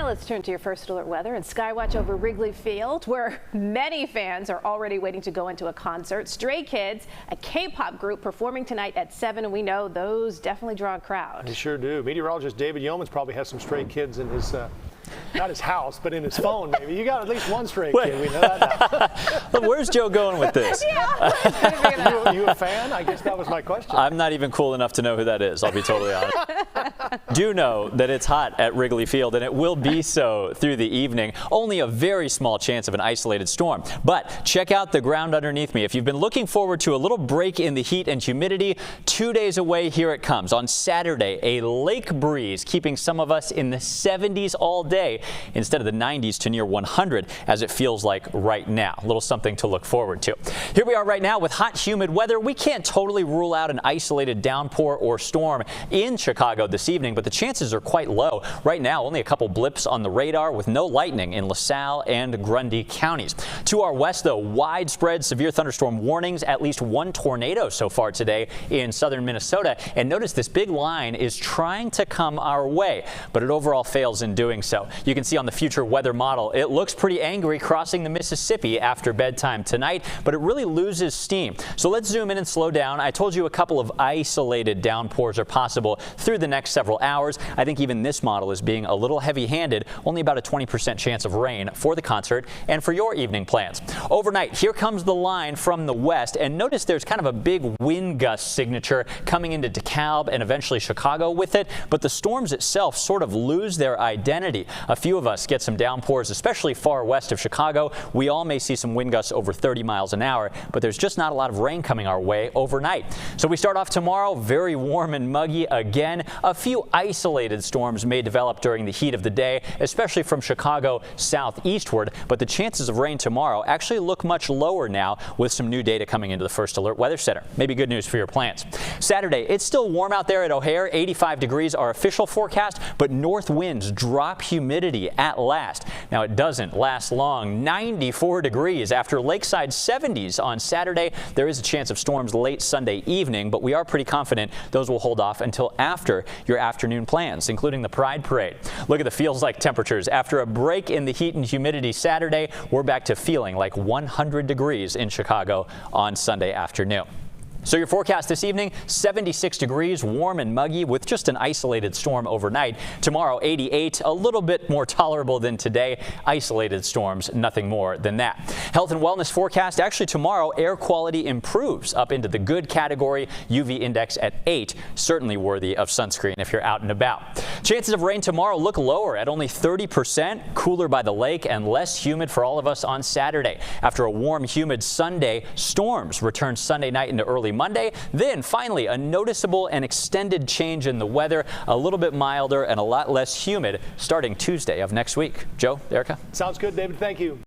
Now let's turn to your first alert weather and Skywatch over Wrigley Field, where many fans are already waiting to go into a concert. Stray Kids, a K-pop group, performing tonight at 7, and we know those definitely draw a crowd. They sure do. Meteorologist David Yeomans probably has some Stray Kids in his not his house, but in his phone, maybe. You got at least one Stray Kid. We know that now. Where's Joe going with this? You a fan? I guess that was my question. I'm not even cool enough to know who that is, I'll be totally honest. Do know that it's hot at Wrigley Field, and it will be so through the evening. Only a very small chance of an isolated storm. But check out the ground underneath me. If you've been looking forward to a little break in the heat and humidity, 2 days away, here it comes. On Saturday, a lake breeze keeping some of us in the 70s all day instead of the 90s to near 100 as it feels like right now. A little something to look forward to. Here we are right now with hot, humid weather. We can't totally rule out an isolated downpour or storm in Chicago this evening, but the chances are quite low. Right now, only a couple blips on the radar with no lightning in LaSalle and Grundy counties. To our west, though, widespread severe thunderstorm warnings, at least one tornado so far today in southern Minnesota. And notice this big line is trying to come our way, but it overall fails in doing so. You can see on the future weather model, it looks pretty angry crossing the Mississippi after bedtime tonight, but it really loses steam. So let's zoom in and slow down. I told you a couple of isolated downpours are possible through the next several hours. I think even this model is being a little heavy-handed, only about a 20% chance of rain for the concert and for your evening plans. Overnight, here comes the line from the west, and notice there's kind of a big wind gust signature coming into DeKalb and eventually Chicago with it, but the storms itself sort of lose their identity. A few of us get some downpours, especially far west of Chicago. We all may see some wind gusts over 30 miles an hour, but there's just not a lot of rain coming our way overnight. So we start off tomorrow very warm and muggy again. A few isolated storms may develop during the heat of the day, especially from Chicago southeastward, but the chances of rain tomorrow actually look much lower now with some new data coming into the First Alert Weather Center. Maybe good news for your plans. Saturday, it's still warm out there at O'Hare. 85 degrees our official forecast, but north winds drop humidity at last. Now it doesn't last long. 94 degrees after lakeside 70s on Saturday. There is a chance of storms late Sunday evening, but we are pretty confident those will hold off until after your afternoon plans, including the Pride Parade. Look at the feels like temperatures. After a break in the heat and humidity Saturday, we're back to feeling like 100 degrees in Chicago on Sunday afternoon. So your forecast this evening, 76 degrees, warm and muggy with just an isolated storm overnight. Tomorrow, 88, a little bit more tolerable than today. Isolated storms, nothing more than that. Health and wellness forecast, actually tomorrow, air quality improves up into the good category. UV index at 8, certainly worthy of sunscreen if you're out and about. Chances of rain tomorrow look lower at only 30%, cooler by the lake and less humid for all of us on Saturday. After a warm, humid Sunday, storms return Sunday night into early Monday. Then finally a noticeable and extended change in the weather, a little bit milder and a lot less humid starting Tuesday of next week. Joe, Erica? Sounds good, David. Thank you.